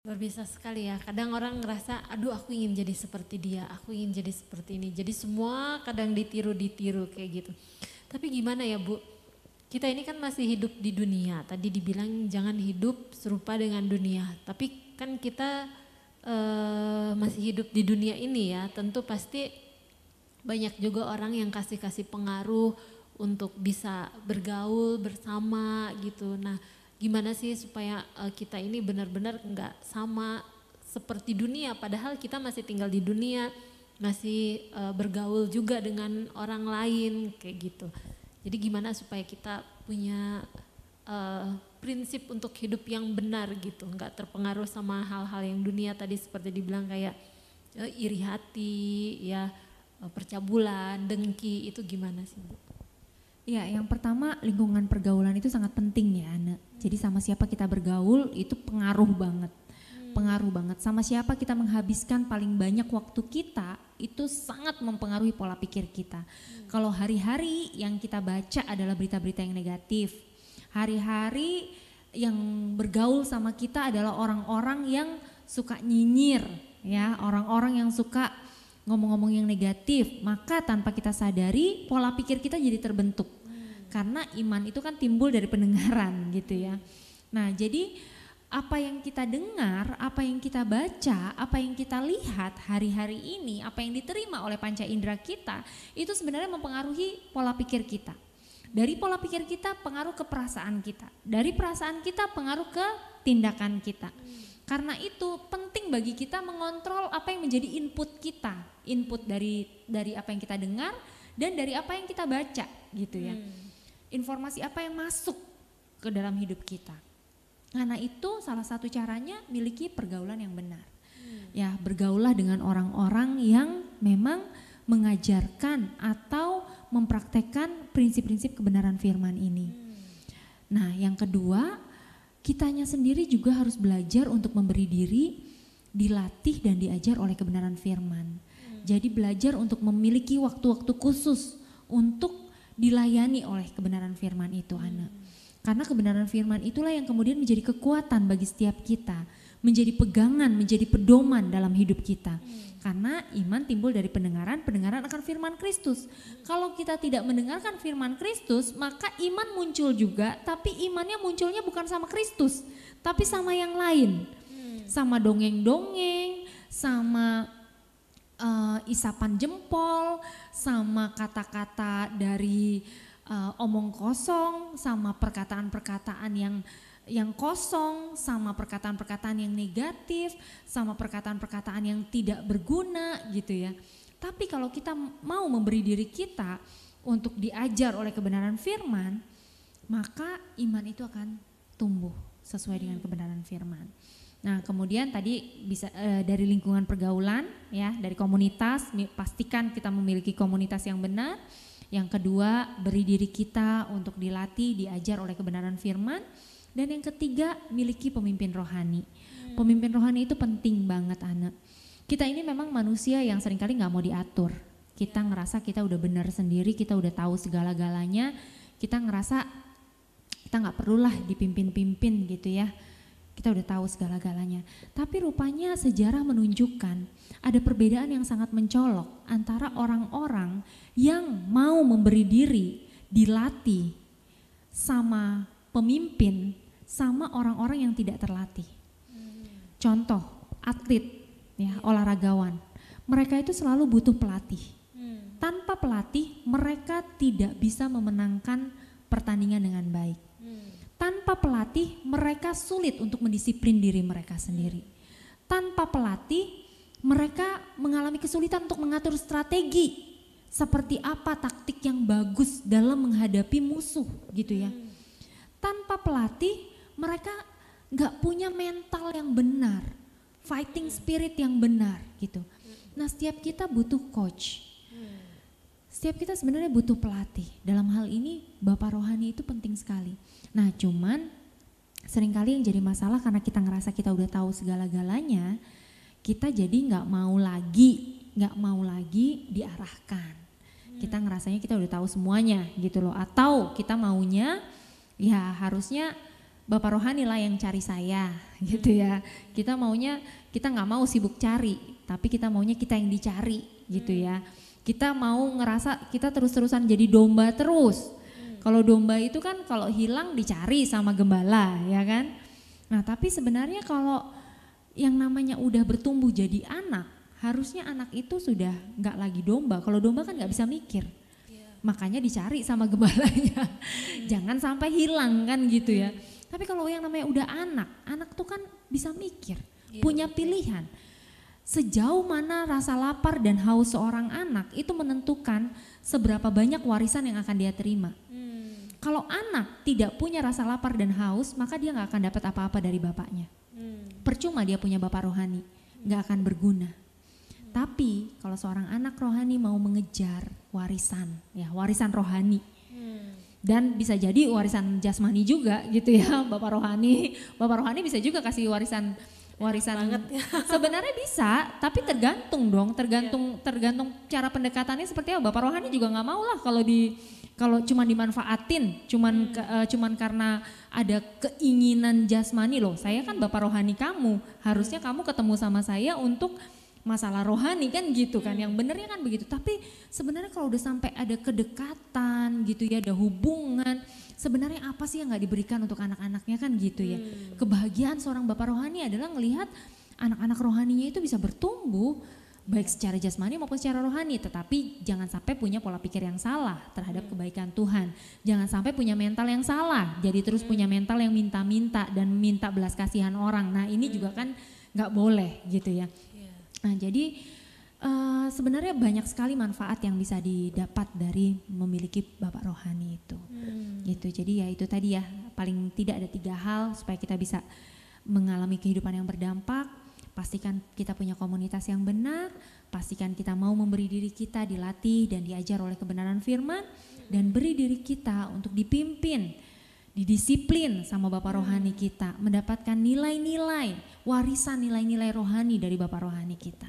Luar biasa sekali ya. Kadang orang ngerasa, aduh aku ingin jadi seperti dia, aku ingin jadi seperti ini. Jadi semua kadang ditiru kayak gitu. Tapi gimana ya Bu? Kita ini kan masih hidup di dunia. Tadi dibilang jangan hidup serupa dengan dunia. Tapi kan kita masih hidup di dunia ini ya. Tentu pasti banyak juga orang yang kasih pengaruh untuk bisa bergaul bersama gitu. Nah, gimana sih supaya kita ini benar-benar enggak sama seperti dunia, padahal kita masih tinggal di dunia, masih bergaul juga dengan orang lain kayak gitu. Jadi gimana supaya kita punya prinsip untuk hidup yang benar gitu, enggak terpengaruh sama hal-hal yang dunia tadi seperti dibilang kayak iri hati, ya percabulan, dengki, itu gimana sih Bu? Ya, yang pertama lingkungan pergaulan itu sangat penting ya, Ana. Jadi sama siapa kita bergaul itu pengaruh banget. Pengaruh banget. Sama siapa kita menghabiskan paling banyak waktu kita itu sangat mempengaruhi pola pikir kita. Kalau hari-hari yang kita baca adalah berita-berita yang negatif. Hari-hari yang bergaul sama kita adalah orang-orang yang suka nyinyir, ya, orang-orang yang suka ngomong-ngomong yang negatif, maka tanpa kita sadari pola pikir kita jadi terbentuk. Karena iman itu kan timbul dari pendengaran gitu ya. Nah, jadi apa yang kita dengar, apa yang kita baca, apa yang kita lihat hari-hari ini, apa yang diterima oleh panca indera kita, itu sebenarnya mempengaruhi pola pikir kita. Dari pola pikir kita pengaruh ke perasaan kita. Dari perasaan kita pengaruh ke tindakan kita. Karena itu penting bagi kita mengontrol apa yang menjadi input kita. Input dari apa yang kita dengar dan dari apa yang kita baca gitu ya. Informasi apa yang masuk ke dalam hidup kita. Karena itu salah satu caranya miliki pergaulan yang benar. Ya, bergaulah dengan orang-orang yang memang mengajarkan atau mempraktekkan prinsip-prinsip kebenaran firman ini. Nah, yang kedua, kitanya sendiri juga harus belajar untuk memberi diri, dilatih dan diajar oleh kebenaran firman. Jadi belajar untuk memiliki waktu-waktu khusus untuk dilayani oleh kebenaran firman itu, Ana. Karena kebenaran firman itulah yang kemudian menjadi kekuatan bagi setiap kita, menjadi pegangan, menjadi pedoman dalam hidup kita. Karena iman timbul dari pendengaran, pendengaran akan firman Kristus. Kalau kita tidak mendengarkan firman Kristus, maka iman muncul juga, tapi imannya munculnya bukan sama Kristus, tapi sama yang lain. Sama dongeng-dongeng, sama isapan jempol, sama kata-kata dari omong kosong, sama perkataan-perkataan yang kosong, sama perkataan-perkataan yang negatif, sama perkataan-perkataan yang tidak berguna gitu ya. Tapi kalau kita mau memberi diri kita untuk diajar oleh kebenaran firman, maka iman itu akan tumbuh sesuai dengan kebenaran firman. Nah, kemudian tadi bisa dari lingkungan pergaulan ya, dari komunitas, pastikan kita memiliki komunitas yang benar. Yang kedua, beri diri kita untuk dilatih, diajar oleh kebenaran firman. Dan yang ketiga, miliki pemimpin rohani. Pemimpin rohani itu penting banget, Ana. Kita ini memang manusia yang seringkali gak mau diatur. Kita ngerasa kita udah benar sendiri, kita udah tahu segala-galanya. Kita ngerasa kita gak perlulah dipimpin-pimpin gitu ya. Kita udah tahu segala-galanya. Tapi rupanya sejarah menunjukkan ada perbedaan yang sangat mencolok antara orang-orang yang mau memberi diri, dilatih sama pemimpin, sama orang-orang yang tidak terlatih. Contoh, atlet, ya, olahragawan. Mereka itu selalu butuh pelatih. Tanpa pelatih, mereka tidak bisa memenangkan pertandingan dengan baik. Tanpa pelatih, mereka sulit untuk mendisiplin diri mereka sendiri. Tanpa pelatih, mereka mengalami kesulitan untuk mengatur strategi. Seperti apa taktik yang bagus dalam menghadapi musuh gitu ya. Tanpa pelatih, mereka gak punya mental yang benar, fighting spirit yang benar gitu. Nah, setiap kita butuh coach. Setiap kita sebenarnya butuh pelatih. Dalam hal ini Bapak Rohani itu penting sekali. Nah, cuman seringkali yang jadi masalah karena kita ngerasa kita udah tahu segala-galanya, kita jadi gak mau lagi diarahkan. Kita ngerasanya kita udah tahu semuanya gitu loh. Atau kita maunya ya harusnya Bapak rohani lah yang cari saya gitu ya. Kita maunya, kita nggak mau sibuk cari, tapi kita maunya kita yang dicari gitu ya. Kita mau ngerasa kita terus-terusan jadi domba terus. Kalau domba itu kan kalau hilang dicari sama gembala ya kan. Nah tapi sebenarnya kalau yang namanya udah bertumbuh jadi anak, harusnya anak itu sudah nggak lagi domba. Kalau domba kan nggak bisa mikir. Makanya dicari sama gembalanya. Jangan sampai hilang kan gitu ya. Tapi kalau yang namanya udah anak tuh kan bisa mikir, punya pilihan. Sejauh mana rasa lapar dan haus seorang anak itu menentukan seberapa banyak warisan yang akan dia terima. Kalau anak tidak punya rasa lapar dan haus, maka dia gak akan dapat apa-apa dari bapaknya. Percuma dia punya bapak rohani, gak akan berguna. Tapi kalau seorang anak rohani mau mengejar warisan, ya warisan rohani, dan bisa jadi warisan jasmani juga gitu ya, bapak rohani bisa juga kasih warisan sebenarnya bisa, tapi tergantung tergantung cara pendekatannya seperti apa. Bapak rohani juga nggak mau lah kalau cuma dimanfaatin, cuman karena ada keinginan jasmani loh. Saya kan bapak rohani kamu, harusnya kamu ketemu sama saya untuk masalah rohani kan gitu kan, yang benernya kan begitu. Tapi sebenarnya kalau udah sampai ada kedekatan gitu ya, ada hubungan, sebenarnya apa sih yang gak diberikan untuk anak-anaknya kan gitu ya. Kebahagiaan seorang bapak rohani adalah ngelihat anak-anak rohaninya itu bisa bertumbuh baik secara jasmani maupun secara rohani, tetapi jangan sampai punya pola pikir yang salah terhadap kebaikan Tuhan. Jangan sampai punya mental yang salah, jadi terus punya mental yang minta-minta dan minta belas kasihan orang. Nah ini juga kan gak boleh gitu ya. Nah jadi sebenarnya banyak sekali manfaat yang bisa didapat dari memiliki bapak rohani itu. Gitu. Jadi ya itu tadi ya, paling tidak ada 3 hal supaya kita bisa mengalami kehidupan yang berdampak. Pastikan kita punya komunitas yang benar, pastikan kita mau memberi diri kita dilatih dan diajar oleh kebenaran firman, dan beri diri kita untuk dipimpin, didisiplin sama bapak rohani kita, mendapatkan nilai-nilai, warisan nilai-nilai rohani dari bapak rohani kita.